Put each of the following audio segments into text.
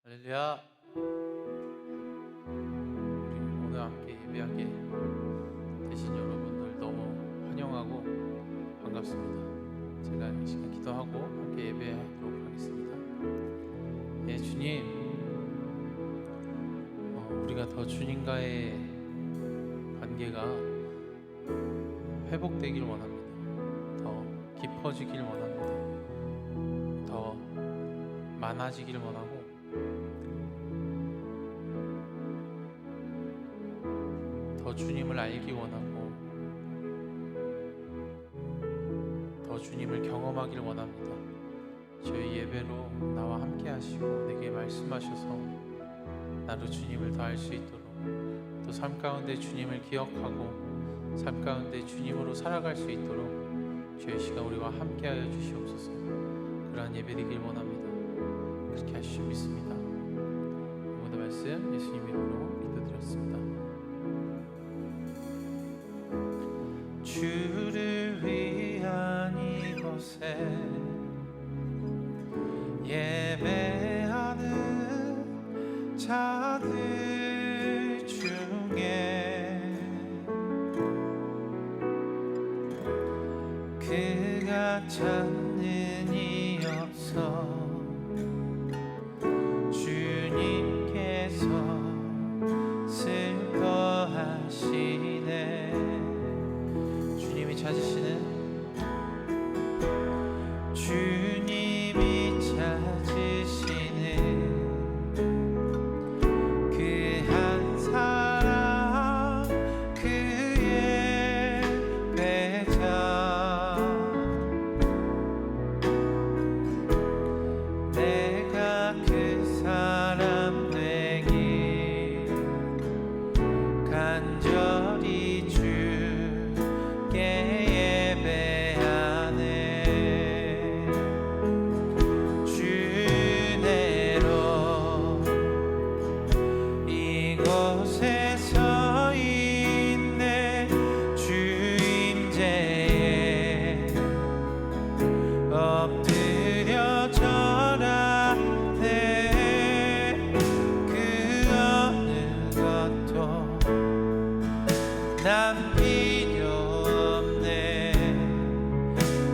할렐루야. 우리 오늘 함께 예배하게 되신 여러분들 너무 환영하고 반갑습니다. 제가 이 시간 기도하고 함께 예배하도록 하겠습니다. 예, 주님, 우리가 더 주님과의 관계가 회복되길 원합니다. 더 깊어지길 원합니다. 더 많아지길 원하고 더 주님을 알기 원하고 더 주님을 경험하길 원합니다. 저희 예배로 나와 함께 하시고 내게 말씀하셔서 나도 주님을 더 알 수 있도록 또 삶 가운데 주님을 기억하고 삶 가운데 주님으로 살아갈 수 있도록 저희 시간 우리와 함께 하여 주시옵소서. 그러한 예배 되길 원합니다. 그렇게 하시오 믿습니다. 모든 말씀 예수님 이름으로 기도드렸습니다. 주를 위한 이곳에 예배하는 자들 중에 그가 찾는 이어서 주님께서 슬퍼하시네. 주님이 찾으시는 그 한 사람 그의 배자 내가 그 사람 되기 간절히 주께 엎드려 절하네. 그 어느 것도 난 필요 없네.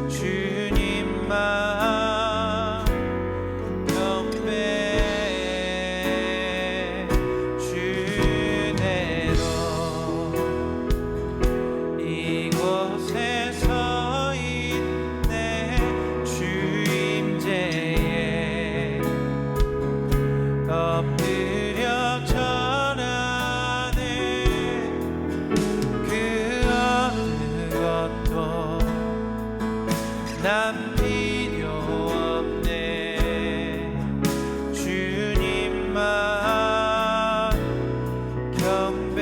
주님만 경배. 주대로 이곳에 서 있네. 주임제에 엎드려 절하네. 그 어느 것도 난 필요 없네. 주님만 경배.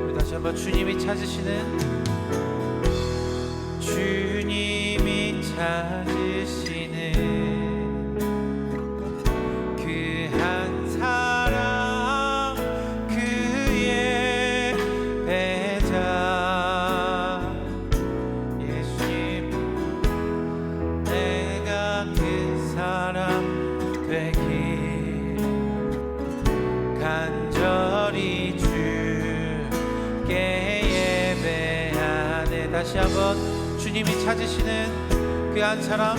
우리 다시 한번 주님이 찾으시는 그 한 사람 그의 배자. 예수님 내가 그 사람 되기 간절히 주께 예배하네. 다시 한번 주님이 찾으시는 그 한 사람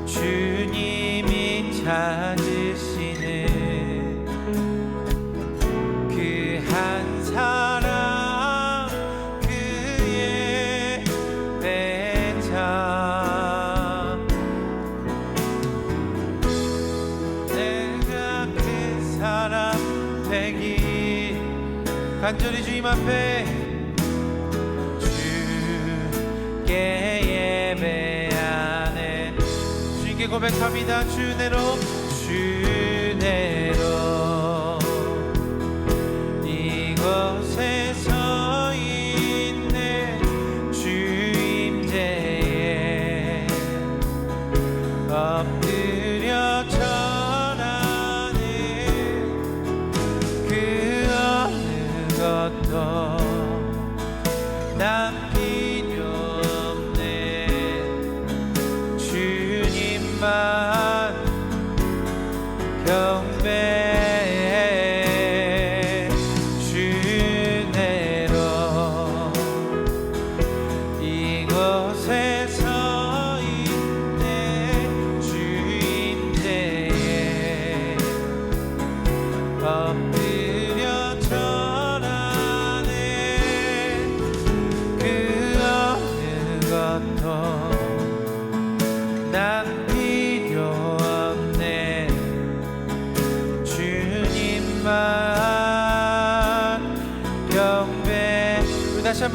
주님이 찾으시는 그 한 사람 그의 배자 내가 그 사람 되기 간절히 주님 앞에 예배하네. 주님께 고백합니다. 주내로 이곳에 서 있네. 주임제에 엎드려 절하네. 그 어느 것도 난 필요 없네. 주님만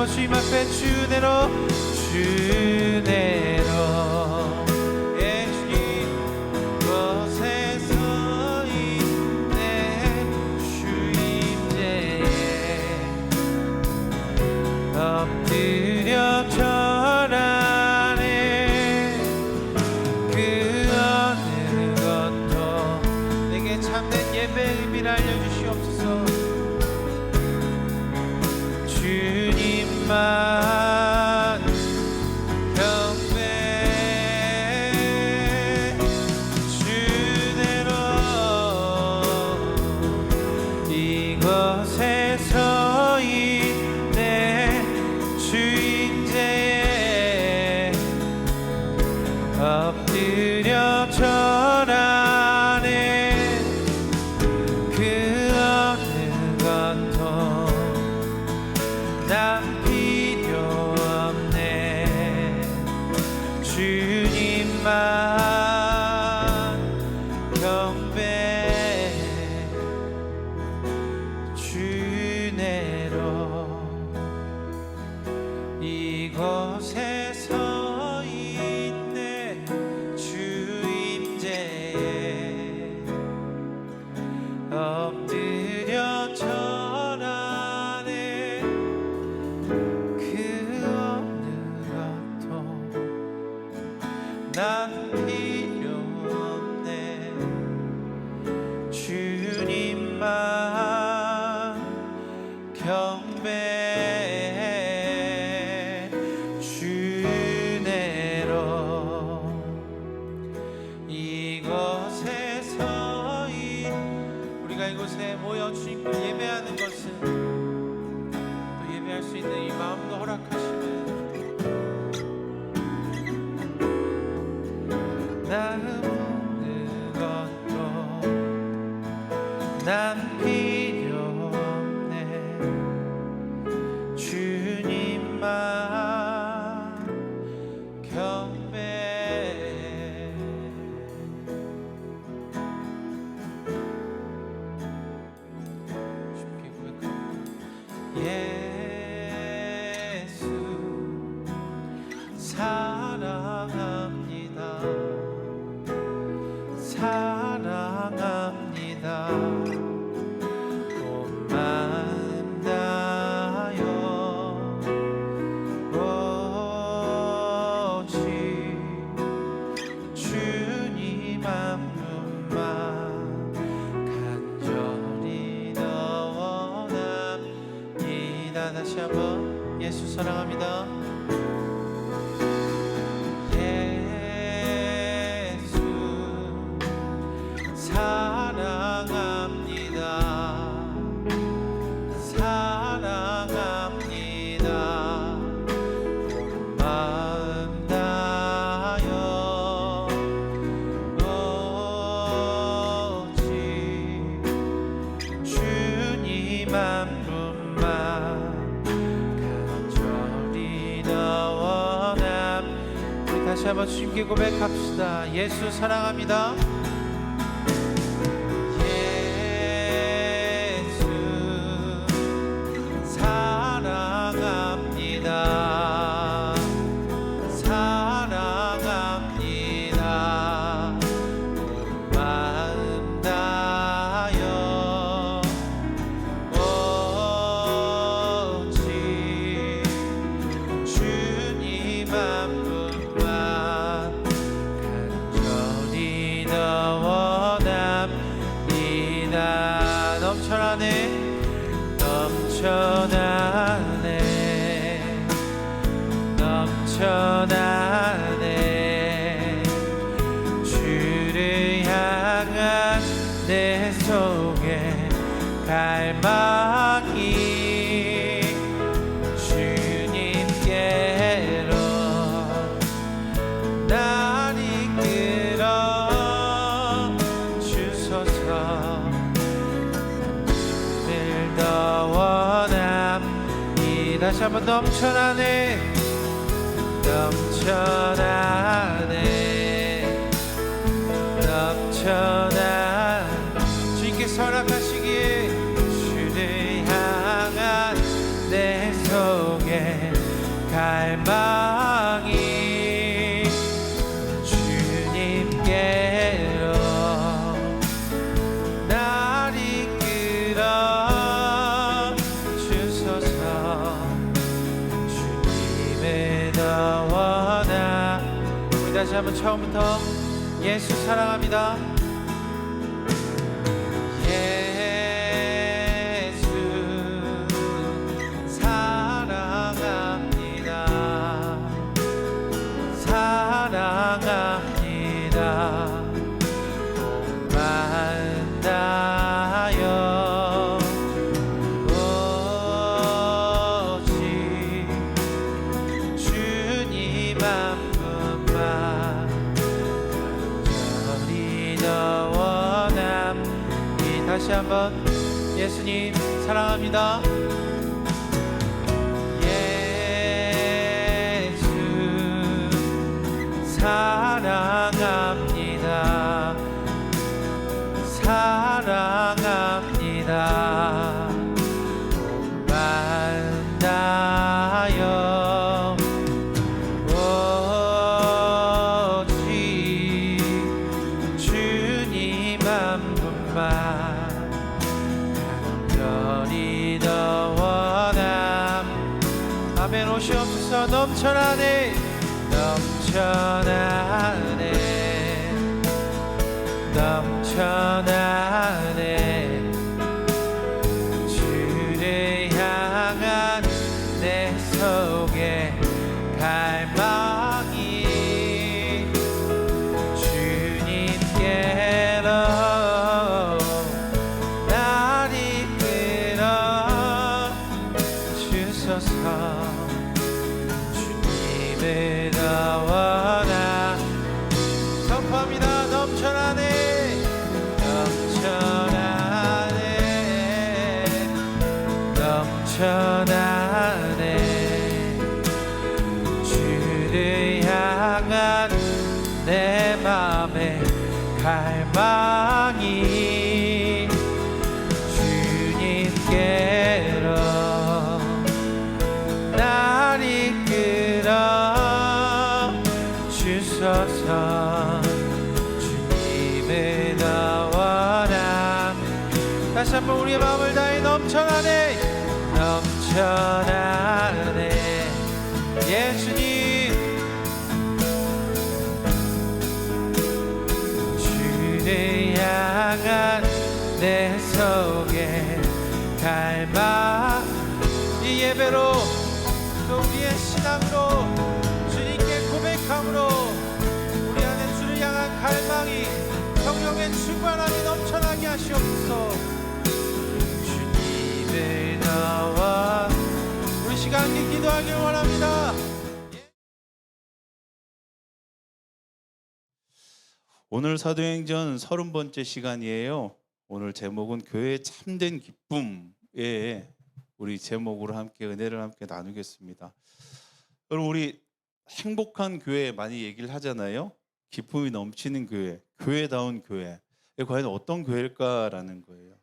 한번 주님 앞에 주대로 주대로 예 주님 곳에서 있네 주임제에 엎드려 절하네 그 어느 것도 내게 참된 예배의 의미를 알려주시옵소서. 주님만 경배 주대로 이곳에 서 있네 주임제에 엎드려 절하네 그 어느 것도 난 필요 없네 주님만 경배 주내로 이곳에 서 있네 주임제에 엎드려 절하네 그 어느 것도 난 필요 없네 주님만 경배 주내로 이곳에 서 우리가 이곳에 모여 주님을 예배하는 것은 또 예배할 수 있는 이 마음도 허락하시네. 나는 것도 난 필요 없네 주님만 경배 쉽게 고백합니다. 예수 사랑합니다 사랑합니다 온 마음 다하여 오직 주님 한 분만 간절히 너 원합니다. 다시 한번 예수 사랑합니다 다시 한번 주님께 고백합시다. 예수 사랑합니다. 예수 사랑합니다. 사랑합니다. 온 마음 다하여 오직 주님 한 분만 간절히 너 원합니다. 넘쳐나네 넘쳐나네 넘쳐나네 주를 향한 내 속에 갈망이 주님께로 날 이끌어 주소서. 늘 더 원함이 다시 한번 넘쳐나네 넘쳐나네 넘쳐나 주님께서 허락하시기에 주를 향한 내 속에 다시 한번 처음부터 예수 사랑합니다. 예수 사랑합니다. 사랑합니다. 만나요 오직 주님 한 분만 간절히 더 원합니다. 다시 한번 예수님 사랑합니다. 예수 사랑합니다. 사랑합니다. 만나요 오직 주님 한 분만 간절히 더 원함. 아멘. 오시옵소서. 넘쳐나네 넘쳐나네 넘쳐나네 주를 향한 내 속에 갈망이 주님께로 날 이끌어 주소서. 주님을 더 원하 선포합니다. 넘쳐나네 넘쳐나네 넘쳐나네 주를 향한 내 맘의 갈망이 주님께로 날 이끌어 주소서. 주님을 더 원함. 다시 한번 우리의 마음을 다해 넘쳐나네 넘쳐나네 예수님 주를 향한 내 속에 갈망. 이 예배로 또 우리의 신앙으로 주님께 고백함으로 우리 안에 주를 향한 갈망이 성령의 충만함이 넘쳐나게 하시옵소서. 주님의 나와 우리 시간 함께 기도하길 원합니다. 오늘 사도행전 30번째 시간이에요. 오늘 제목은 교회의 참된 기쁨에 우리 제목으로 함께 은혜를 함께 나누겠습니다. 여러분, 우리 행복한 교회 많이 얘기를 하잖아요. 기쁨이 넘치는 교회, 교회다운 교회. 과연 어떤 교회일까라는 거예요.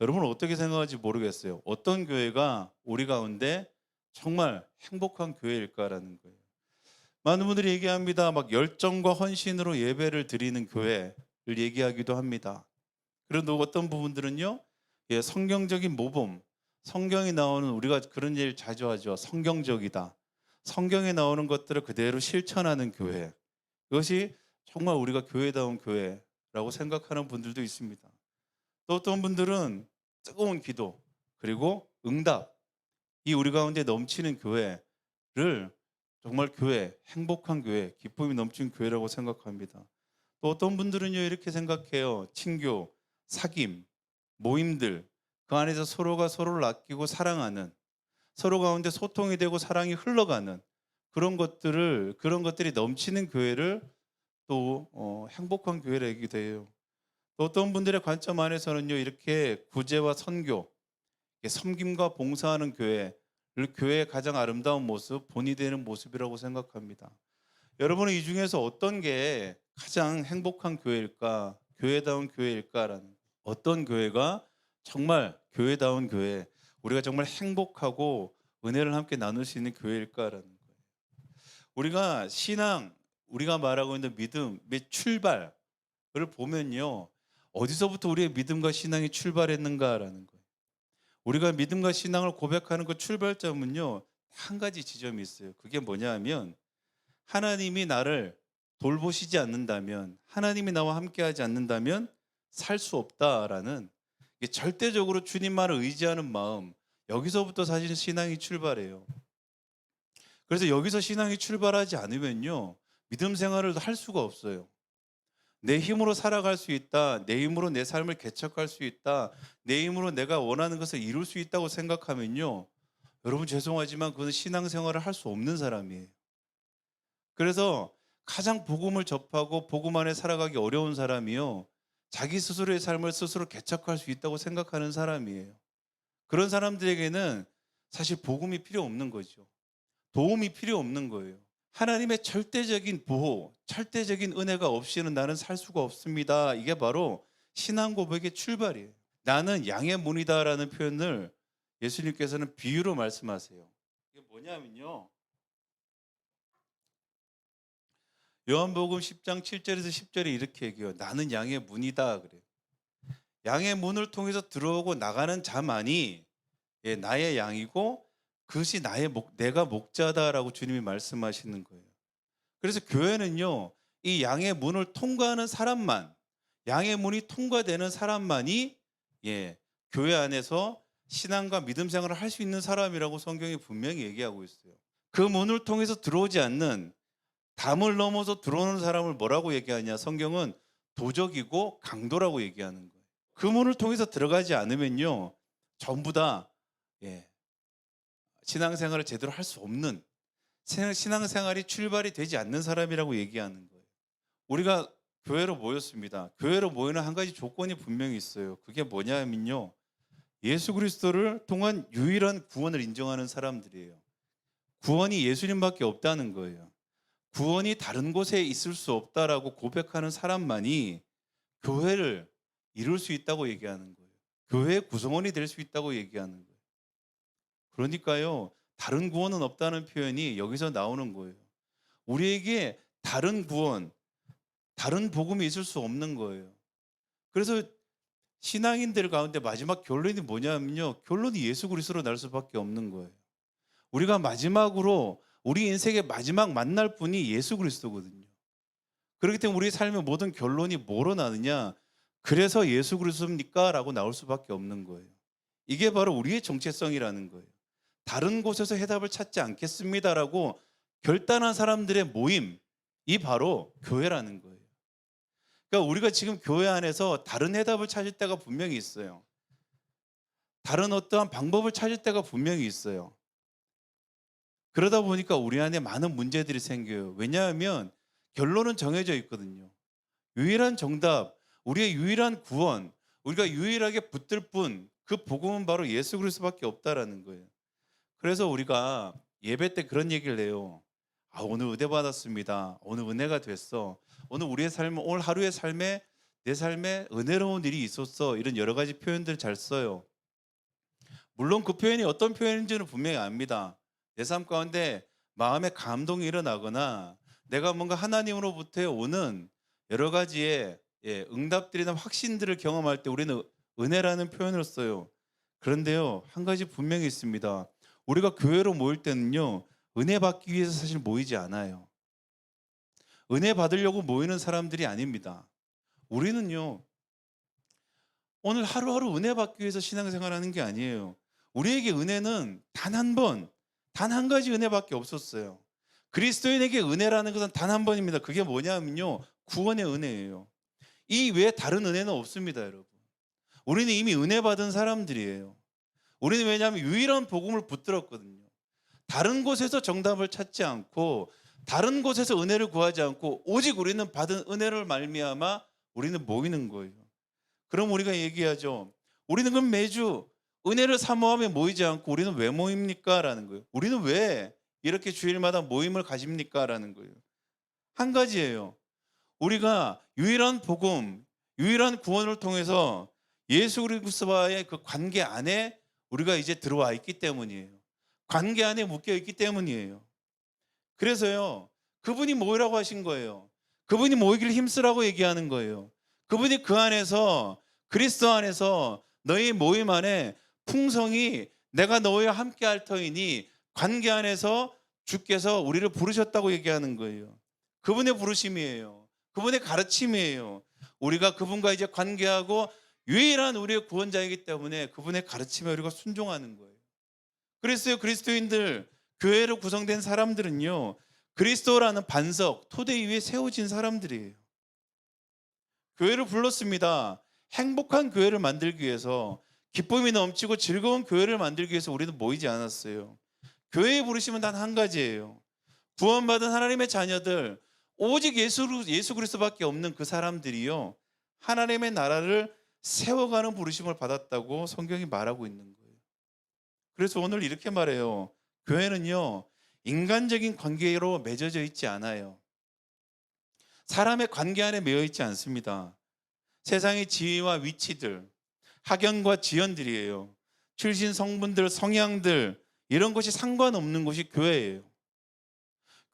여러분은 어떻게 생각할지 모르겠어요. 어떤 교회가 우리 가운데 정말 행복한 교회일까라는 거예요. 많은 분들이 얘기합니다. 막 열정과 헌신으로 예배를 드리는 교회를 얘기하기도 합니다. 그런데 어떤 부분들은요, 성경적인 모범, 성경에 나오는, 우리가 그런 얘기를 자주 하죠. 성경적이다. 성경에 나오는 것들을 그대로 실천하는 교회. 이것이 정말 우리가 교회다운 교회라고 생각하는 분들도 있습니다. 또 어떤 분들은 뜨거운 기도 그리고 응답, 이 우리 가운데 넘치는 교회를 정말 교회, 행복한 교회, 기쁨이 넘치는 교회라고 생각합니다. 또 어떤 분들은요, 이렇게 생각해요. 친교, 사귐, 모임들, 그 안에서 서로가 서로를 아끼고 사랑하는, 서로 가운데 소통이 되고 사랑이 흘러가는 그런 것들이 넘치는 교회를 또 행복한 교회라 얘기도 해요. 또 어떤 분들의 관점 안에서는요, 이렇게 구제와 선교, 섬김과 봉사하는 교회를 교회의 가장 아름다운 모습, 본이 되는 모습이라고 생각합니다. 여러분은 이 중에서 어떤 게 가장 행복한 교회일까, 교회다운 교회일까라는, 어떤 교회가 정말 교회다운 교회, 우리가 정말 행복하고 은혜를 함께 나눌 수 있는 교회일까라는 거예요. 우리가 신앙, 우리가 말하고 있는 믿음의 출발을 보면요, 어디서부터 우리의 믿음과 신앙이 출발했는가라는 거예요. 우리가 믿음과 신앙을 고백하는 그 출발점은요, 한 가지 지점이 있어요. 그게 뭐냐 하면, 하나님이 나를 돌보시지 않는다면, 하나님이 나와 함께하지 않는다면 살 수 없다라는, 이게 절대적으로 주님만을 의지하는 마음, 여기서부터 사실 신앙이 출발해요. 그래서 여기서 신앙이 출발하지 않으면요, 믿음 생활을 할 수가 없어요. 내 힘으로 살아갈 수 있다, 내 힘으로 내 삶을 개척할 수 있다, 내 힘으로 내가 원하는 것을 이룰 수 있다고 생각하면요, 여러분 죄송하지만 그건 신앙생활을 할 수 없는 사람이에요. 그래서 가장 복음을 접하고 복음 안에 살아가기 어려운 사람이요, 자기 스스로의 삶을 스스로 개척할 수 있다고 생각하는 사람이에요. 그런 사람들에게는 사실 복음이 필요 없는 거죠. 도움이 필요 없는 거예요. 하나님의 절대적인 보호, 절대적인 은혜가 없이는 나는 살 수가 없습니다. 이게 바로 신앙 고백의 출발이에요. 나는 양의 문이다라는 표현을 예수님께서는 비유로 말씀하세요. 이게 뭐냐면요, 요한복음 10장 7절에서 10절에 이렇게 얘기해요. 나는 양의 문이다 그래요. 양의 문을 통해서 들어오고 나가는 자만이 나의 양이고 그것이 내가 목자다라고 주님이 말씀하시는 거예요. 그래서 교회는요, 이 양의 문을 통과하는 사람만, 양의 문이 통과되는 사람만이 교회 안에서 신앙과 믿음 생활을 할 수 있는 사람이라고 성경이 분명히 얘기하고 있어요. 그 문을 통해서 들어오지 않는, 담을 넘어서 들어오는 사람을 뭐라고 얘기하냐? 성경은 도적이고 강도라고 얘기하는 거예요. 그 문을 통해서 들어가지 않으면요, 전부 다 신앙생활을 제대로 할 수 없는, 신앙생활이 출발이 되지 않는 사람이라고 얘기하는 거예요. 우리가 교회로 모였습니다. 교회로 모이는 한 가지 조건이 분명히 있어요. 그게 뭐냐면요, 예수 그리스도를 통한 유일한 구원을 인정하는 사람들이에요. 구원이 예수님밖에 없다는 거예요. 구원이 다른 곳에 있을 수 없다라고 고백하는 사람만이 교회를 이룰 수 있다고 얘기하는 거예요. 교회의 구성원이 될 수 있다고 얘기하는 거예요. 그러니까요, 다른 구원은 없다는 표현이 여기서 나오는 거예요. 우리에게 다른 구원, 다른 복음이 있을 수 없는 거예요. 그래서 신앙인들 가운데 마지막 결론이 뭐냐면요, 결론이 예수 그리스도로 날 수밖에 없는 거예요. 우리가 마지막으로 우리 인생의 마지막 만날 분이 예수 그리스도거든요. 그렇기 때문에 우리 삶의 모든 결론이 뭐로 나느냐, 그래서 예수 그리스도입니까? 라고 나올 수밖에 없는 거예요. 이게 바로 우리의 정체성이라는 거예요. 다른 곳에서 해답을 찾지 않겠습니다라고 결단한 사람들의 모임이 바로 교회라는 거예요. 그러니까 우리가 지금 교회 안에서 다른 해답을 찾을 때가 분명히 있어요. 다른 어떠한 방법을 찾을 때가 분명히 있어요. 그러다 보니까 우리 안에 많은 문제들이 생겨요. 왜냐하면 결론은 정해져 있거든요. 유일한 정답, 우리의 유일한 구원, 우리가 유일하게 붙들 뿐, 그 복음은 바로 예수 그리스도밖에 없다라는 거예요. 그래서 우리가 예배 때 그런 얘기를 해요. 오늘 은혜 받았습니다. 오늘 은혜가 됐어. 오늘 우리의 삶, 오늘 하루의 삶에, 내 삶에 은혜로운 일이 있었어. 이런 여러 가지 표현들 잘 써요. 물론 그 표현이 어떤 표현인지는 분명히 압니다. 내 삶 가운데 마음의 감동이 일어나거나 내가 뭔가 하나님으로부터 오는 여러 가지의 응답들이나 확신들을 경험할 때 우리는 은혜라는 표현을 써요. 그런데요, 한 가지 분명히 있습니다. 우리가 교회로 모일 때는요, 은혜 받기 위해서 사실 모이지 않아요. 은혜 받으려고 모이는 사람들이 아닙니다. 우리는요, 오늘 하루하루 은혜 받기 위해서 신앙생활하는 게 아니에요. 우리에게 은혜는 단 한 번, 단 한 가지 은혜밖에 없었어요. 그리스도인에게 은혜라는 것은 단 한 번입니다. 그게 뭐냐면요, 구원의 은혜예요. 이 외에 다른 은혜는 없습니다, 여러분. 우리는 이미 은혜 받은 사람들이에요. 우리는 왜냐하면 유일한 복음을 붙들었거든요. 다른 곳에서 정답을 찾지 않고, 다른 곳에서 은혜를 구하지 않고, 오직 우리는 받은 은혜를 말미암아 우리는 모이는 거예요. 그럼 우리가 얘기하죠. 우리는 그럼 매주 은혜를 사모하며 모이지 않고 우리는 왜 모입니까? 라는 거예요. 우리는 왜 이렇게 주일마다 모임을 가집니까? 라는 거예요. 한 가지예요. 우리가 유일한 복음, 유일한 구원을 통해서 예수 그리스도와의 그 관계 안에 우리가 이제 들어와 있기 때문이에요. 관계 안에 묶여 있기 때문이에요. 그래서요, 그분이 모이라고 하신 거예요. 그분이 모이기를 힘쓰라고 얘기하는 거예요. 그분이 그 안에서, 그리스도 안에서 너희 모임 안에 풍성이 내가 너희와 함께 할 터이니 관계 안에서 주께서 우리를 부르셨다고 얘기하는 거예요. 그분의 부르심이에요. 그분의 가르침이에요. 우리가 그분과 이제 관계하고 유일한 우리의 구원자이기 때문에 그분의 가르침에 우리가 순종하는 거예요. 그랬어요. 그리스도인들, 교회로 구성된 사람들은요, 그리스도라는 반석, 토대 위에 세워진 사람들이에요. 교회를 불렀습니다. 행복한 교회를 만들기 위해서, 기쁨이 넘치고 즐거운 교회를 만들기 위해서 우리는 모이지 않았어요. 교회의 부르심은 단 한 가지예요. 구원받은 하나님의 자녀들, 오직 예수 그리스도밖에 없는 그 사람들이요, 하나님의 나라를 세워가는 부르심을 받았다고 성경이 말하고 있는 거예요. 그래서 오늘 이렇게 말해요. 교회는요, 인간적인 관계로 맺어져 있지 않아요. 사람의 관계 안에 매여 있지 않습니다. 세상의 지위와 위치들, 학연과 지연들이에요. 출신 성분들, 성향들, 이런 것이 상관없는 곳이 교회예요.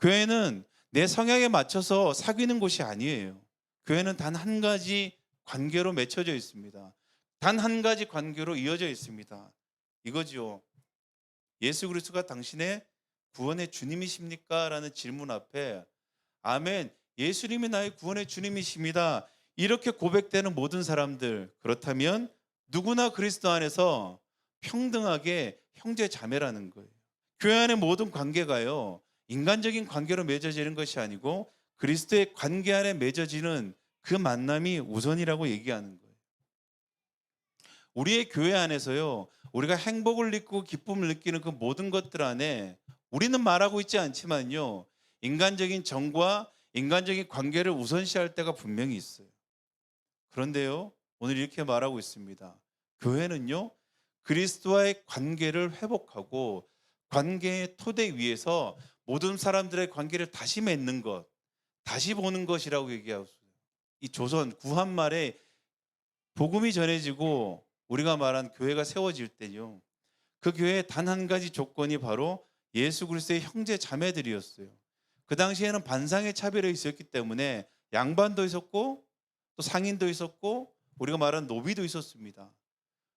교회는 내 성향에 맞춰서 사귀는 곳이 아니에요. 교회는 단 한 가지 관계로 맺혀져 있습니다. 단 한 가지 관계로 이어져 있습니다. 이거죠. 예수 그리스도가 당신의 구원의 주님이십니까? 라는 질문 앞에 아멘, 예수님이 나의 구원의 주님이십니다, 이렇게 고백되는 모든 사람들, 그렇다면 누구나 그리스도 안에서 평등하게 형제 자매라는 거예요. 교회 안의 모든 관계가요, 인간적인 관계로 맺어지는 것이 아니고 그리스도의 관계 안에 맺어지는 그 만남이 우선이라고 얘기하는 거예요. 우리의 교회 안에서요, 우리가 행복을 느끼고 기쁨을 느끼는 그 모든 것들 안에 우리는 말하고 있지 않지만요, 인간적인 정과 인간적인 관계를 우선시할 때가 분명히 있어요. 그런데요, 오늘 이렇게 말하고 있습니다. 교회는요, 그리스도와의 관계를 회복하고 관계의 토대 위에서 모든 사람들의 관계를 다시 맺는 것, 다시 보는 것이라고 얘기하고 있어요. 이 조선 구한 말에 복음이 전해지고 우리가 말한 교회가 세워질 때요, 그 교회의 단 한 가지 조건이 바로 예수 그리스도의 형제 자매들이었어요. 그 당시에는 반상의 차별이 있었기 때문에 양반도 있었고 또 상인도 있었고 우리가 말한 노비도 있었습니다.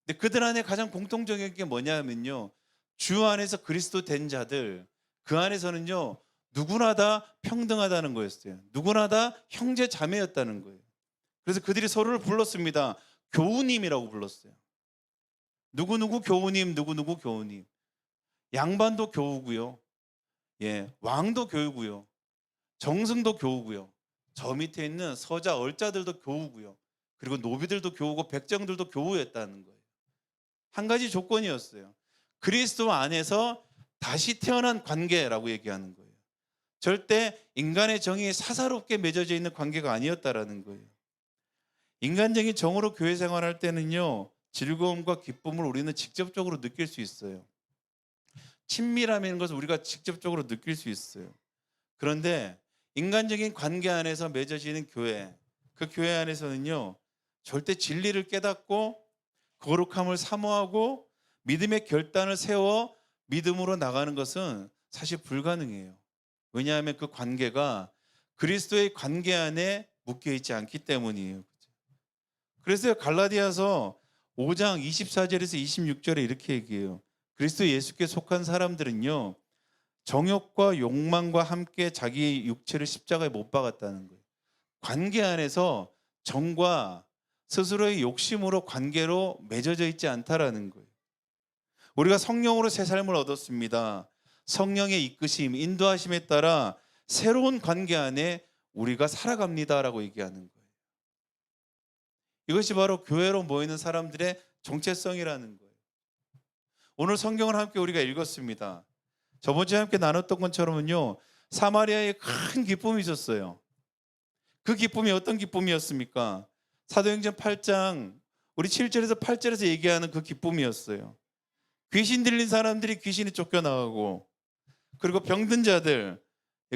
근데 그들 안에 가장 공통적인 게 뭐냐면요, 주 안에서 그리스도 된 자들, 그 안에서는요, 누구나 다 평등하다는 거였어요. 누구나 다 형제 자매였다는 거예요. 그래서 그들이 서로를 불렀습니다. 교우님이라고 불렀어요. 누구누구 교우님, 누구누구 교우님. 양반도 교우고요, 예, 왕도 교우고요, 정승도 교우고요, 저 밑에 있는 서자 얼자들도 교우고요, 그리고 노비들도 교우고 백정들도 교우였다는 거예요. 한 가지 조건이었어요. 그리스도 안에서 다시 태어난 관계라고 얘기하는 거예요. 절대 인간의 정이 사사롭게 맺어져 있는 관계가 아니었다라는 거예요. 인간적인 정으로 교회 생활할 때는요, 즐거움과 기쁨을 우리는 직접적으로 느낄 수 있어요. 친밀함이라는 것을 우리가 직접적으로 느낄 수 있어요. 그런데 인간적인 관계 안에서 맺어지는 교회, 그 교회 안에서는요, 절대 진리를 깨닫고 거룩함을 사모하고 믿음의 결단을 세워 믿음으로 나가는 것은 사실 불가능해요. 왜냐하면 그 관계가 그리스도의 관계 안에 묶여 있지 않기 때문이에요. 그래서 갈라디아서 5장 24절에서 26절에 이렇게 얘기해요. 그리스도 예수께 속한 사람들은요, 정욕과 욕망과 함께 자기 육체를 십자가에 못 박았다는 거예요. 관계 안에서 정과 스스로의 욕심으로 관계로 맺어져 있지 않다라는 거예요. 우리가 성령으로 새 삶을 얻었습니다. 성령의 이끄심, 인도하심에 따라 새로운 관계 안에 우리가 살아갑니다라고 얘기하는 거예요. 이것이 바로 교회로 모이는 사람들의 정체성이라는 거예요. 오늘 성경을 함께 우리가 읽었습니다. 저번 주에 함께 나눴던 것처럼은요, 사마리아에 큰 기쁨이 있었어요. 그 기쁨이 어떤 기쁨이었습니까? 사도행전 8장 우리 7절에서 8절에서 얘기하는 그 기쁨이었어요. 귀신 들린 사람들이 귀신이 쫓겨나가고, 그리고 병든 자들,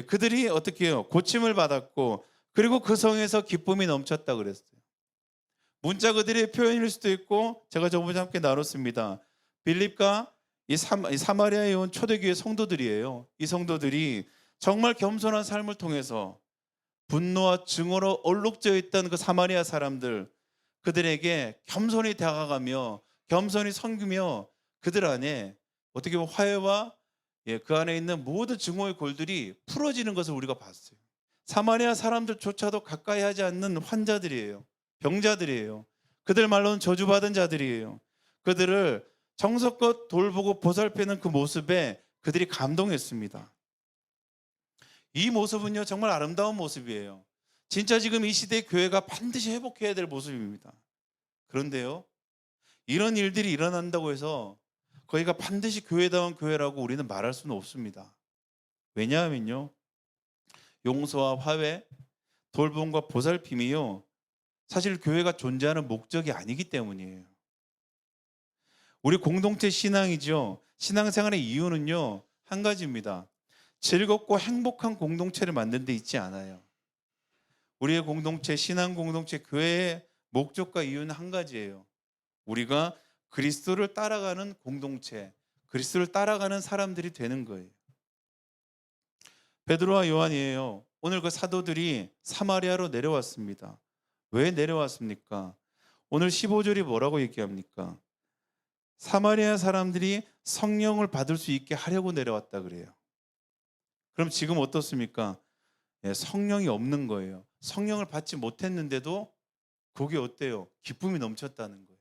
그들이 어떻게 해요? 고침을 받았고, 그리고 그 성에서 기쁨이 넘쳤다 그랬어요. 문자 그들의 표현일 수도 있고, 제가 저번에 함께 나눴습니다. 빌립과 이 사마리아에 온 초대교회 성도들이에요. 이 성도들이 정말 겸손한 삶을 통해서 분노와 증오로 얼룩져 있던 그 사마리아 사람들, 그들에게 겸손히 다가가며 겸손히 섬기며 그들 안에 어떻게 보면 화해와 그 안에 있는 모든 증오의 골들이 풀어지는 것을 우리가 봤어요. 사마리아 사람들조차도 가까이 하지 않는 환자들이에요. 병자들이에요. 그들 말로는 저주받은 자들이에요. 그들을 정성껏 돌보고 보살피는 그 모습에 그들이 감동했습니다. 이 모습은요, 정말 아름다운 모습이에요. 진짜 지금 이 시대의 교회가 반드시 회복해야 될 모습입니다. 그런데요, 이런 일들이 일어난다고 해서 거기가 반드시 교회다운 교회라고 우리는 말할 수는 없습니다. 왜냐하면요, 용서와 화해, 돌봄과 보살핌이요, 사실 교회가 존재하는 목적이 아니기 때문이에요. 우리 공동체 신앙이죠. 신앙생활의 이유는요, 한 가지입니다. 즐겁고 행복한 공동체를 만드는 데 있지 않아요. 우리의 공동체, 신앙 공동체, 교회의 목적과 이유는 한 가지예요. 우리가 그리스도를 따라가는 공동체, 그리스도를 따라가는 사람들이 되는 거예요. 베드로와 요한이에요. 오늘 그 사도들이 사마리아로 내려왔습니다. 왜 내려왔습니까? 오늘 15절이 뭐라고 얘기합니까? 사마리아 사람들이 성령을 받을 수 있게 하려고 내려왔다 그래요. 그럼 지금 어떻습니까? 성령이 없는 거예요. 성령을 받지 못했는데도 거기 어때요? 기쁨이 넘쳤다는 거예요.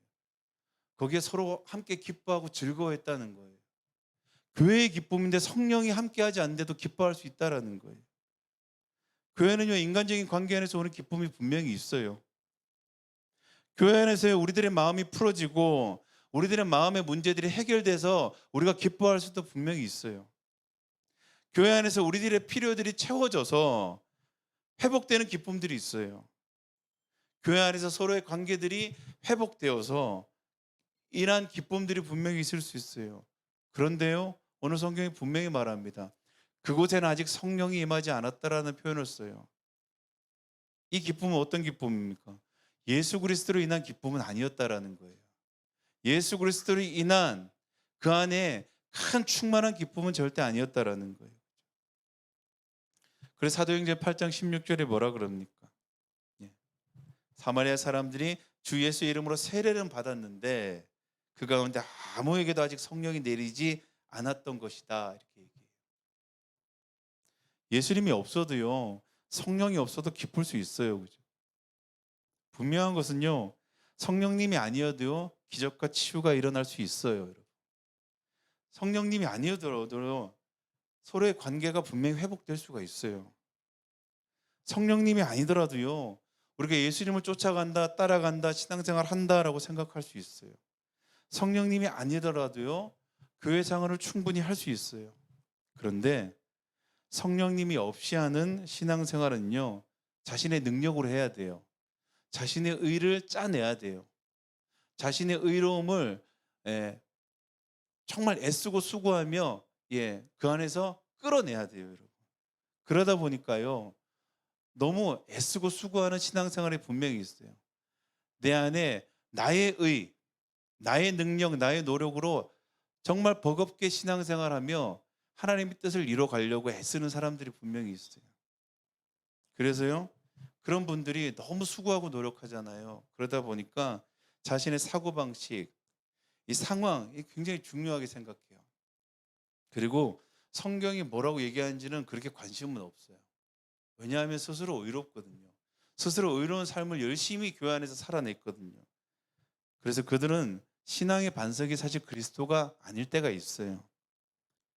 거기에 서로 함께 기뻐하고 즐거워했다는 거예요. 교회의 기쁨인데 성령이 함께하지 않는데도 기뻐할 수 있다는 거예요. 교회는요, 인간적인 관계 안에서 오는 기쁨이 분명히 있어요. 교회 안에서 우리들의 마음이 풀어지고 우리들의 마음의 문제들이 해결돼서 우리가 기뻐할 수도 분명히 있어요. 교회 안에서 우리들의 필요들이 채워져서 회복되는 기쁨들이 있어요. 교회 안에서 서로의 관계들이 회복되어서 이러한 기쁨들이 분명히 있을 수 있어요. 그런데요, 오늘 성경이 분명히 말합니다. 그곳에는 아직 성령이 임하지 않았다라는 표현을 써요. 이 기쁨은 어떤 기쁨입니까? 예수 그리스도로 인한 기쁨은 아니었다라는 거예요. 예수 그리스도로 인한 그 안에 큰 충만한 기쁨은 절대 아니었다라는 거예요. 그래서 사도행전 8장 16절에 뭐라 그럽니까? 사마리아 사람들이 주 예수 이름으로 세례를 받았는데 그 가운데 아무에게도 아직 성령이 내리지 않았던 것이다, 이렇게 얘기해요. 예수님이 없어도요, 성령이 없어도 기쁠 수 있어요. 그죠? 분명한 것은요, 성령님이 아니어도요, 기적과 치유가 일어날 수 있어요. 여러분. 성령님이 아니어도 서로의 관계가 분명히 회복될 수가 있어요. 성령님이 아니더라도요, 우리가 예수님을 쫓아간다, 따라간다, 신앙생활 한다라고 생각할 수 있어요. 성령님이 아니더라도요, 교회 생활을 충분히 할 수 있어요. 그런데 성령님이 없이 하는 신앙생활은요, 자신의 능력으로 해야 돼요. 자신의 의를 짜내야 돼요. 자신의 의로움을 정말 애쓰고 수고하며 그 안에서 끌어내야 돼요, 여러분. 그러다 보니까요, 너무 애쓰고 수고하는 신앙생활이 분명히 있어요. 내 안에 나의 의, 나의 능력, 나의 노력으로 정말 버겁게 신앙생활하며 하나님의 뜻을 이뤄가려고 애쓰는 사람들이 분명히 있어요. 그래서요, 그런 분들이 너무 수고하고 노력하잖아요. 그러다 보니까 자신의 사고방식, 이 상황이 굉장히 중요하게 생각해요. 그리고 성경이 뭐라고 얘기하는지는 그렇게 관심은 없어요. 왜냐하면 스스로 의롭거든요. 스스로 의로운 삶을 열심히 교회 안에서 살아냈거든요. 그래서 그들은 신앙의 반석이 사실 그리스도가 아닐 때가 있어요.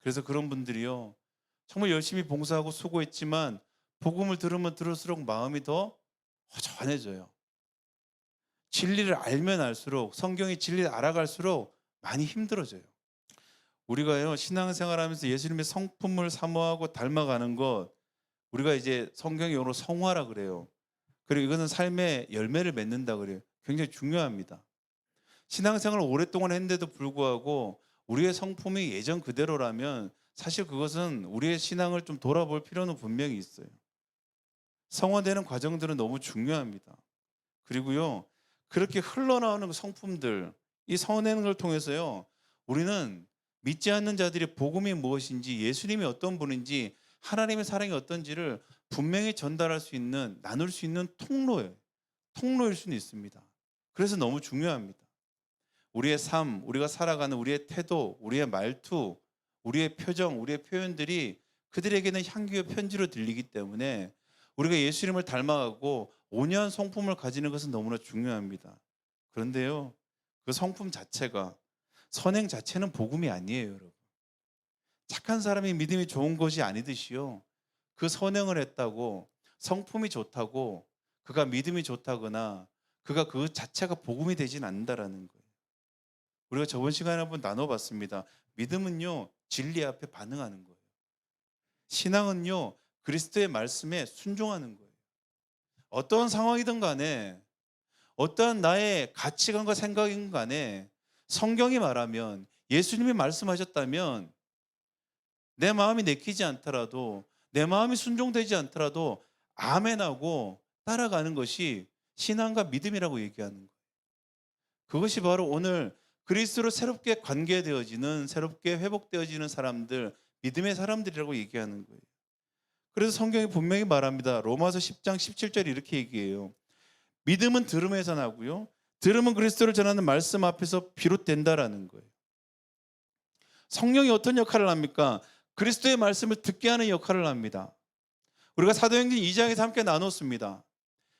그래서 그런 분들이요, 정말 열심히 봉사하고 수고했지만 복음을 들으면 들을수록 마음이 더 허전해져요. 진리를 알면 알수록, 성경의 진리를 알아갈수록 많이 힘들어져요. 우리가요, 신앙생활하면서 예수님의 성품을 사모하고 닮아가는 것, 우리가 이제 성경 용어로 성화라 그래요. 그리고 이것은 삶의 열매를 맺는다 그래요. 굉장히 중요합니다. 신앙생활을 오랫동안 했는데도 불구하고 우리의 성품이 예전 그대로라면 사실 그것은 우리의 신앙을 좀 돌아볼 필요는 분명히 있어요. 성화되는 과정들은 너무 중요합니다. 그리고요, 그렇게 흘러나오는 성품들, 이 성화되는 걸 통해서요, 우리는 믿지 않는 자들이 복음이 무엇인지, 예수님이 어떤 분인지, 하나님의 사랑이 어떤지를 분명히 전달할 수 있는, 나눌 수 있는 통로예요. 통로일 수는 있습니다. 그래서 너무 중요합니다. 우리의 삶, 우리가 살아가는 우리의 태도, 우리의 말투, 우리의 표정, 우리의 표현들이 그들에게는 향기의 편지로 들리기 때문에 우리가 예수님을 닮아가고 온유한 성품을 가지는 것은 너무나 중요합니다. 그런데요, 그 성품 자체가, 선행 자체는 복음이 아니에요, 여러분. 착한 사람이 믿음이 좋은 것이 아니듯이요, 그 선행을 했다고, 성품이 좋다고, 그가 믿음이 좋다거나 그가 그 자체가 복음이 되진 않는다라는 거예요. 우리가 저번 시간에 한번 나눠봤습니다. 믿음은요, 진리 앞에 반응하는 거예요. 신앙은요, 그리스도의 말씀에 순종하는 거예요. 어떠한 상황이든 간에, 어떠한 나의 가치관과 생각이든 간에, 성경이 말하면, 예수님이 말씀하셨다면 내 마음이 내키지 않더라도, 내 마음이 순종되지 않더라도 아멘하고 따라가는 것이 신앙과 믿음이라고 얘기하는 거예요. 그것이 바로 오늘 그리스도로 새롭게 관계되어지는, 새롭게 회복되어지는 사람들, 믿음의 사람들이라고 얘기하는 거예요. 그래서 성경이 분명히 말합니다. 로마서 10장 17절에 이렇게 얘기해요. 믿음은 들음에서 나고요, 들음은 그리스도를 전하는 말씀 앞에서 비롯된다라는 거예요. 성령이 어떤 역할을 합니까? 그리스도의 말씀을 듣게 하는 역할을 합니다. 우리가 사도행전 2장에서 함께 나눴습니다.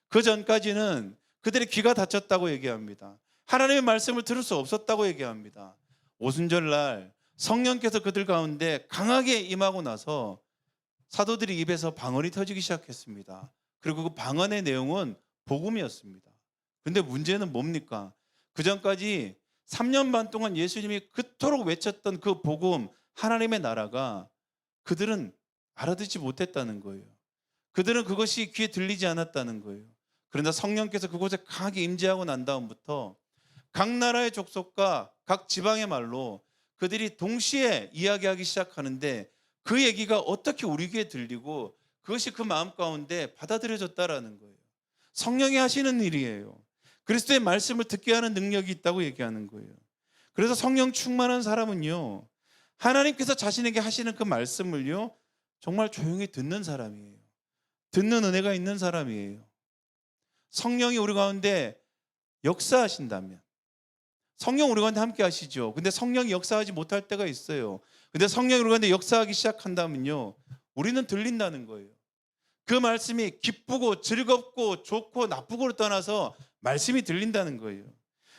그 전까지는 그들의 귀가 닫혔다고 얘기합니다. 하나님의 말씀을 들을 수 없었다고 얘기합니다. 오순절날 성령께서 그들 가운데 강하게 임하고 나서 사도들의 입에서 방언이 터지기 시작했습니다. 그리고 그 방언의 내용은 복음이었습니다. 그런데 문제는 뭡니까? 그 전까지 3년 반 동안 예수님이 그토록 외쳤던 그 복음, 하나님의 나라가 그들은 알아듣지 못했다는 거예요. 그들은 그것이 귀에 들리지 않았다는 거예요. 그러나 성령께서 그곳에 강하게 임재하고 난 다음부터 각 나라의 족속과 각 지방의 말로 그들이 동시에 이야기하기 시작하는데, 그 얘기가 어떻게 우리 귀에 들리고 그것이 그 마음 가운데 받아들여졌다라는 거예요. 성령이 하시는 일이에요. 그리스도의 말씀을 듣게 하는 능력이 있다고 얘기하는 거예요. 그래서 성령 충만한 사람은요, 하나님께서 자신에게 하시는 그 말씀을요, 정말 조용히 듣는 사람이에요. 듣는 은혜가 있는 사람이에요. 성령이 우리 가운데 역사하신다면, 성령 우리 가운데 함께 하시죠. 근데 성령이 역사하지 못할 때가 있어요. 근데 성령이 우리 가운데 역사하기 시작한다면요, 우리는 들린다는 거예요. 그 말씀이 기쁘고 즐겁고 좋고 나쁘고를 떠나서 말씀이 들린다는 거예요.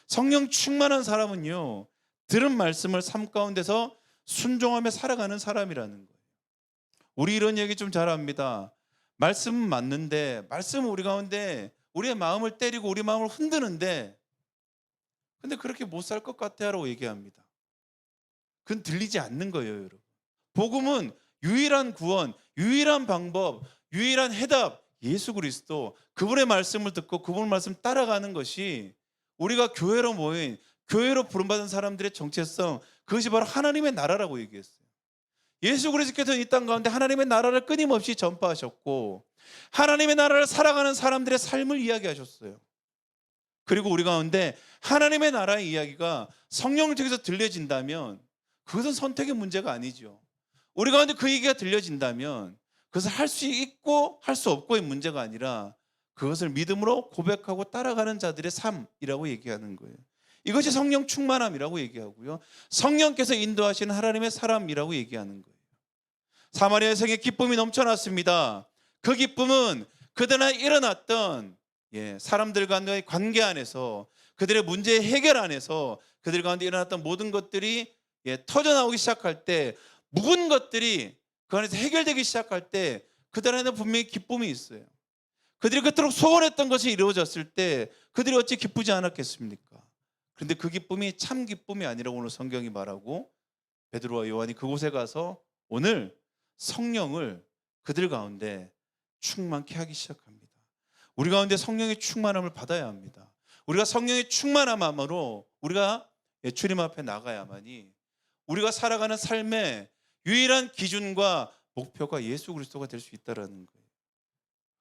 성령 충만한 사람은요, 들은 말씀을 삶 가운데서 순종하며 살아가는 사람이라는 거예요. 우리 이런 얘기 좀 잘 합니다. 말씀은 맞는데, 말씀은 우리 가운데 우리의 마음을 때리고 우리 마음을 흔드는데, 근데 그렇게 못 살 것 같아라고 얘기합니다. 그건 들리지 않는 거예요, 여러분. 복음은 유일한 구원, 유일한 방법, 유일한 해답, 예수 그리스도, 그분의 말씀을 듣고 그분의 말씀 따라가는 것이 우리가 교회로 모인, 교회로 부름받은 사람들의 정체성, 그것이 바로 하나님의 나라라고 얘기했어요. 예수 그리스도께서 이 땅 가운데 하나님의 나라를 끊임없이 전파하셨고, 하나님의 나라를 살아가는 사람들의 삶을 이야기하셨어요. 그리고 우리 가운데 하나님의 나라의 이야기가 성령을 통해서 들려진다면 그것은 선택의 문제가 아니죠. 우리 가운데 그 얘기가 들려진다면 그것을 할 수 있고 할 수 없고의 문제가 아니라 그것을 믿음으로 고백하고 따라가는 자들의 삶이라고 얘기하는 거예요. 이것이 성령 충만함이라고 얘기하고요, 성령께서 인도하시는 하나님의 사람이라고 얘기하는 거예요. 사마리아 여성의 기쁨이 넘쳐났습니다. 그 기쁨은 그들에 일어났던 사람들과의 관계 안에서, 그들의 문제 해결 안에서 그들 가운데 일어났던 모든 것들이 터져나오기 시작할 때, 묵은 것들이 그 안에서 해결되기 시작할 때 그들 안에는 분명히 기쁨이 있어요. 그들이 그토록 소원했던 것이 이루어졌을 때 그들이 어찌 기쁘지 않았겠습니까? 그런데 그 기쁨이 참 기쁨이 아니라고 오늘 성경이 말하고, 베드로와 요한이 그곳에 가서 오늘 성령을 그들 가운데 충만케 하기 시작합니다. 우리 가운데 성령의 충만함을 받아야 합니다. 우리가 성령의 충만함으로 우리가 주님 앞에 나가야만이 우리가 살아가는 삶의 유일한 기준과 목표가 예수 그리스도가 될 수 있다는 거예요.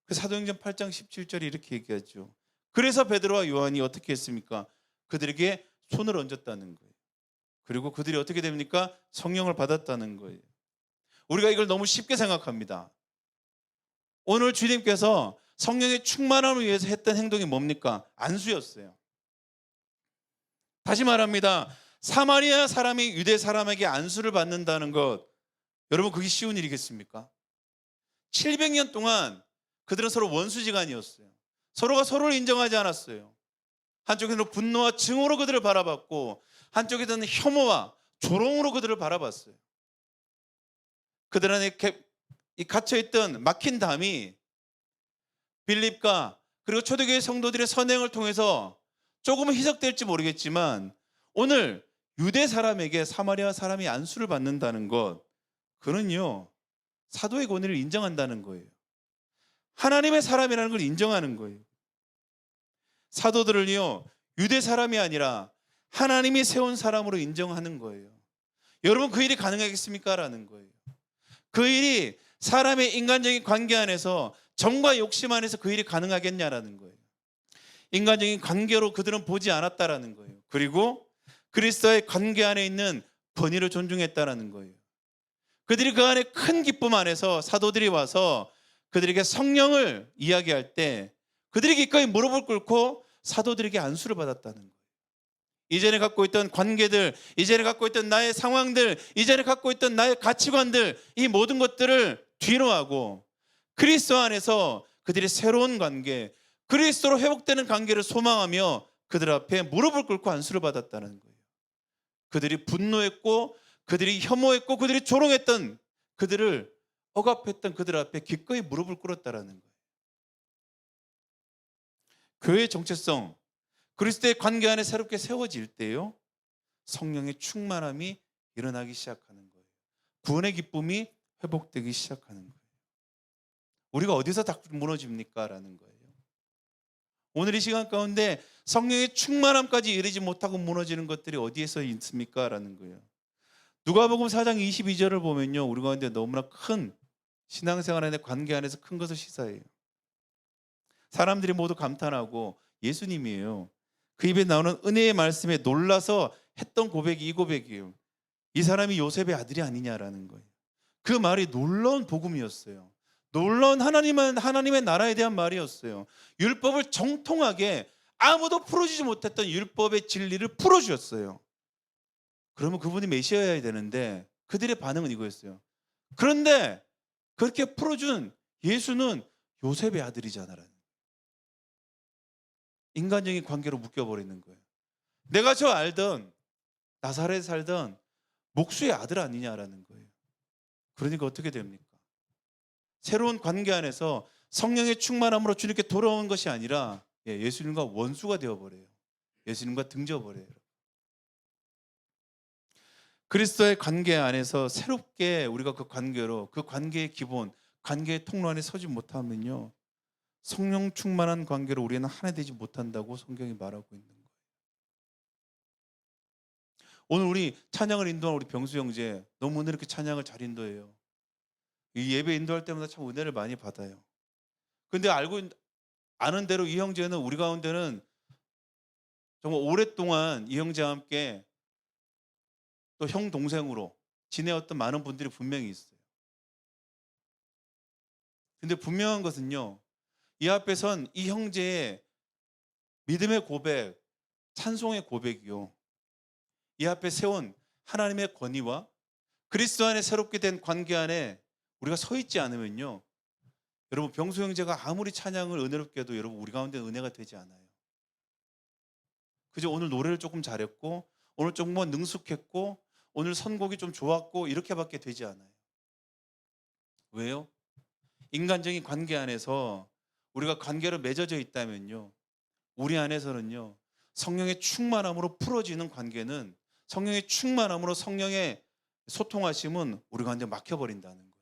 그 사도행전 8장 17절에 이렇게 얘기하죠. 그래서 베드로와 요한이 어떻게 했습니까? 그들에게 손을 얹었다는 거예요. 그리고 그들이 어떻게 됩니까? 성령을 받았다는 거예요. 우리가 이걸 너무 쉽게 생각합니다. 오늘 주님께서 성령의 충만함을 위해서 했던 행동이 뭡니까? 안수였어요. 다시 말합니다. 사마리아 사람이 유대 사람에게 안수를 받는다는 것, 여러분 그게 쉬운 일이겠습니까? 700년 동안 그들은 서로 원수지간이었어요. 서로가 서로를 인정하지 않았어요. 한쪽에서는 분노와 증오로 그들을 바라봤고 한쪽에서는 혐오와 조롱으로 그들을 바라봤어요. 그들 안에 갇혀있던 막힌 담이 빌립과 그리고 초대교회 성도들의 선행을 통해서 조금은 희석될지 모르겠지만 오늘 유대 사람에게 사마리아 사람이 안수를 받는다는 것, 그는요 사도의 권위를 인정한다는 거예요. 하나님의 사람이라는 걸 인정하는 거예요. 사도들을요 유대 사람이 아니라 하나님이 세운 사람으로 인정하는 거예요. 여러분, 그 일이 가능하겠습니까? 라는 거예요. 그 일이 사람의 인간적인 관계 안에서 정과 욕심 안에서 그 일이 가능하겠냐라는 거예요. 인간적인 관계로 그들은 보지 않았다라는 거예요. 그리고 그리스도의 관계 안에 있는 권위를 존중했다라는 거예요. 그들이 그 안에 큰 기쁨 안에서 사도들이 와서 그들에게 성령을 이야기할 때 그들이 기꺼이 무릎을 꿇고 사도들에게 안수를 받았다는 거예요. 이전에 갖고 있던 관계들, 이전에 갖고 있던 나의 상황들, 이전에 갖고 있던 나의 가치관들, 이 모든 것들을 뒤로 하고 그리스도 안에서 그들이 새로운 관계, 그리스도로 회복되는 관계를 소망하며 그들 앞에 무릎을 꿇고 안수를 받았다는 거예요. 그들이 분노했고 그들이 혐오했고 그들이 조롱했던, 그들을 억압했던 그들 앞에 기꺼이 무릎을 꿇었다라는 거예요. 교회의 정체성, 그리스도의 관계 안에 새롭게 세워질 때요 성령의 충만함이 일어나기 시작하는 거예요. 구원의 기쁨이 회복되기 시작하는 거예요. 우리가 어디서 다 무너집니까? 라는 거예요. 오늘 이 시간 가운데 성령의 충만함까지 이르지 못하고 무너지는 것들이 어디에서 있습니까? 라는 거예요. 누가복음 4장 22절을 보면요 우리 가운데 너무나 큰 신앙생활 안에 관계 안에서 큰 것을 시사해요. 사람들이 모두 감탄하고 예수님이에요. 그 입에 나오는 은혜의 말씀에 놀라서 했던 고백이 이 고백이에요. 이 사람이 요셉의 아들이 아니냐라는 거예요. 그 말이 놀라운 복음이었어요. 놀라운 하나님의 나라에 대한 말이었어요. 율법을 정통하게 아무도 풀어주지 못했던 율법의 진리를 풀어주셨어요. 그러면 그분이 메시아여야 되는데 그들의 반응은 이거였어요. 그런데 그렇게 풀어준 예수는 요셉의 아들이잖아라는 거예요. 인간적인 관계로 묶여버리는 거예요. 내가 저 알던 나사렛에 살던 목수의 아들 아니냐라는 거예요. 그러니까 어떻게 됩니까? 새로운 관계 안에서 성령의 충만함으로 주님께 돌아온 것이 아니라 예수님과 원수가 되어버려요. 예수님과 등져버려요. 그리스도의 관계 안에서 새롭게 우리가 그 관계로, 그 관계의 기본, 관계의 통로 안에 서지 못하면요 성령 충만한 관계로 우리는 하나 되지 못한다고 성경이 말하고 있는 거예요. 오늘 우리 찬양을 인도한 우리 병수 형제, 너무 오늘 이렇게 찬양을 잘 인도해요. 이 예배 인도할 때마다 참 은혜를 많이 받아요. 근데 아는 대로 이 형제는 우리 가운데는 정말 오랫동안 이 형제와 함께 또 형 동생으로 지내었던 많은 분들이 분명히 있어요. 근데 분명한 것은요 이 앞에 선 이 형제의 믿음의 고백, 찬송의 고백이요 이 앞에 세운 하나님의 권위와 그리스도 안에 새롭게 된 관계 안에 우리가 서 있지 않으면요 여러분 병수 형제가 아무리 찬양을 은혜롭게 해도 여러분 우리 가운데 은혜가 되지 않아요. 그저 오늘 노래를 조금 잘했고 오늘 조금 능숙했고 오늘 선곡이 좀 좋았고 이렇게밖에 되지 않아요. 왜요? 인간적인 관계 안에서 우리가 관계로 맺어져 있다면요 우리 안에서는요 성령의 충만함으로 풀어지는 관계는, 성령의 충만함으로 성령의 소통하심은 우리 가운데 막혀버린다는 거예요.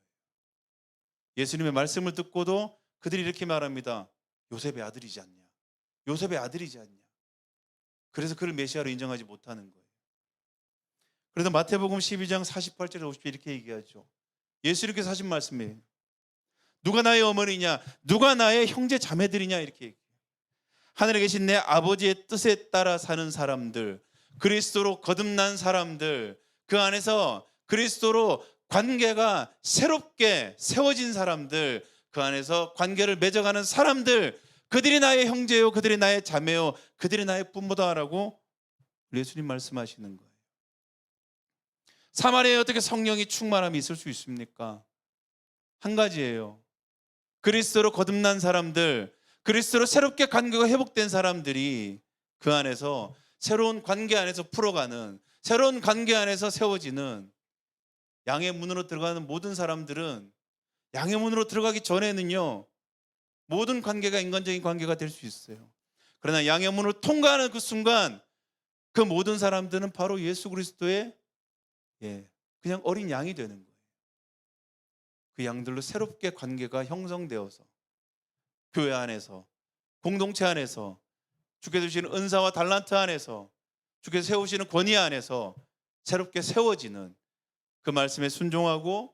예수님의 말씀을 듣고도 그들이 이렇게 말합니다. 요셉의 아들이지 않냐, 요셉의 아들이지 않냐. 그래서 그를 메시아로 인정하지 못하는 거예요. 그래서 마태복음 12장 48절에 50절 이렇게 얘기하죠. 예수님께서 하신 말씀이에요. 누가 나의 어머니냐, 누가 나의 형제 자매들이냐 이렇게 얘기해요. 하늘에 계신 내 아버지의 뜻에 따라 사는 사람들, 그리스도로 거듭난 사람들, 그 안에서 그리스도로 관계가 새롭게 세워진 사람들, 그 안에서 관계를 맺어가는 사람들, 그들이 나의 형제요, 그들이 나의 자매요, 그들이 나의 부모다라고 예수님 말씀하시는 거예요. 사마리아에 어떻게 성령이 충만함이 있을 수 있습니까? 한 가지예요. 그리스도로 거듭난 사람들, 그리스도로 새롭게 관계가 회복된 사람들이 그 안에서 새로운 관계 안에서 풀어가는, 새로운 관계 안에서 세워지는, 양의 문으로 들어가는 모든 사람들은 양의 문으로 들어가기 전에는요, 모든 관계가 인간적인 관계가 될 수 있어요. 그러나 양의 문을 통과하는 그 순간 그 모든 사람들은 바로 예수 그리스도의 그냥 어린 양이 되는 거예요. 그 양들로 새롭게 관계가 형성되어서 교회 안에서, 공동체 안에서, 주께서 주시는 은사와 달란트 안에서, 주께서 세우시는 권위 안에서 새롭게 세워지는, 그 말씀에 순종하고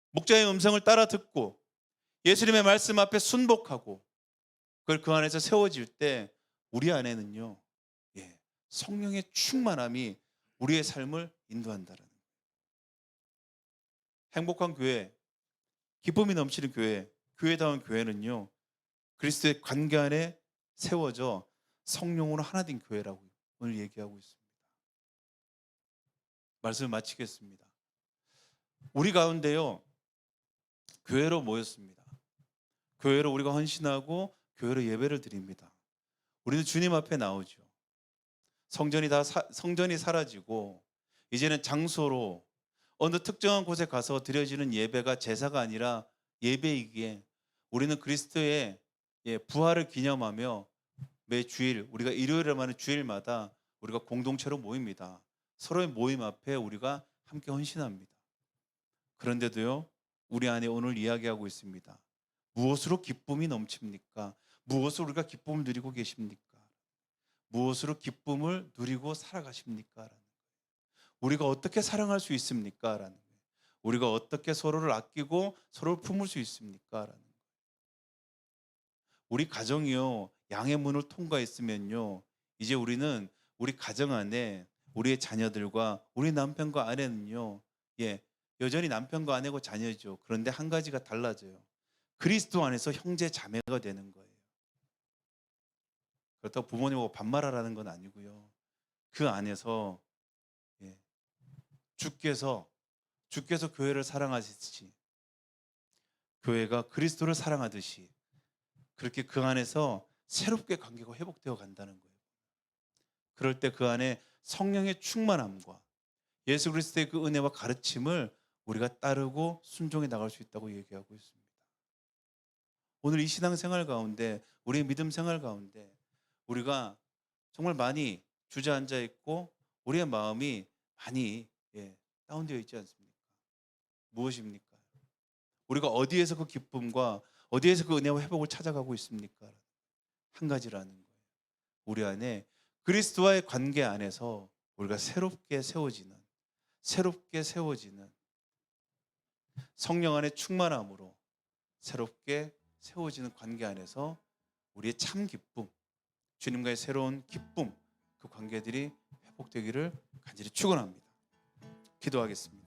목자의 음성을 따라 듣고 예수님의 말씀 앞에 순복하고 그걸 그 안에서 세워질 때 우리 안에는요, 성령의 충만함이 우리의 삶을 인도한다는 거예요. 행복한 교회, 기쁨이 넘치는 교회, 교회다운 교회는요, 그리스도의 관계 안에 세워져 성령으로 하나 된 교회라고 오늘 얘기하고 있습니다. 말씀을 마치겠습니다. 우리 가운데요, 교회로 모였습니다. 교회로 우리가 헌신하고 교회로 예배를 드립니다. 우리는 주님 앞에 나오죠. 성전이 사라지고 이제는 장소로 어느 특정한 곳에 가서 드려지는 예배가 제사가 아니라 예배이기에 우리는 그리스도의 부활을 기념하며 매 주일, 우리가 일요일에 하는 주일마다 우리가 공동체로 모입니다. 서로의 모임 앞에 우리가 함께 헌신합니다. 그런데도요, 우리 안에 오늘 이야기하고 있습니다. 무엇으로 기쁨이 넘칩니까? 무엇으로 우리가 기쁨을 누리고 계십니까? 무엇으로 기쁨을 누리고 살아가십니까? 우리가 어떻게 사랑할 수 있습니까? 라는 거예요. 우리가 어떻게 서로를 아끼고 서로를 품을 수 있습니까? 라는 거예요. 우리 가정이요, 양의 문을 통과했으면요, 이제 우리는 우리 가정 안에 우리의 자녀들과 우리 남편과 아내는요, 여전히 남편과 아내고 자녀죠. 그런데 한 가지가 달라져요. 그리스도 안에서 형제 자매가 되는 거예요. 그렇다고 부모님하고 반말하라는 건 아니고요. 그 안에서 주께서 교회를 사랑하시듯이 교회가 그리스도를 사랑하듯이 그렇게 그 안에서 새롭게 관계가 회복되어 간다는 거예요. 그럴 때 그 안에 성령의 충만함과 예수 그리스도의 그 은혜와 가르침을 우리가 따르고 순종해 나갈 수 있다고 얘기하고 있습니다. 오늘 이 신앙생활 가운데, 우리의 믿음 생활 가운데 우리가 정말 많이 주저앉아 있고 우리의 마음이 많이 다운되어 있지 않습니까? 무엇입니까? 우리가 어디에서 그 기쁨과 어디에서 그 은혜와 회복을 찾아가고 있습니까? 한 가지라는 거예요. 우리 안에 그리스도와의 관계 안에서 우리가 새롭게 세워지는 성령 안의 충만함으로 새롭게 세워지는 관계 안에서 우리의 참 기쁨, 주님과의 새로운 기쁨, 그 관계들이 회복되기를 간절히 축원합니다. 기도하겠습니다.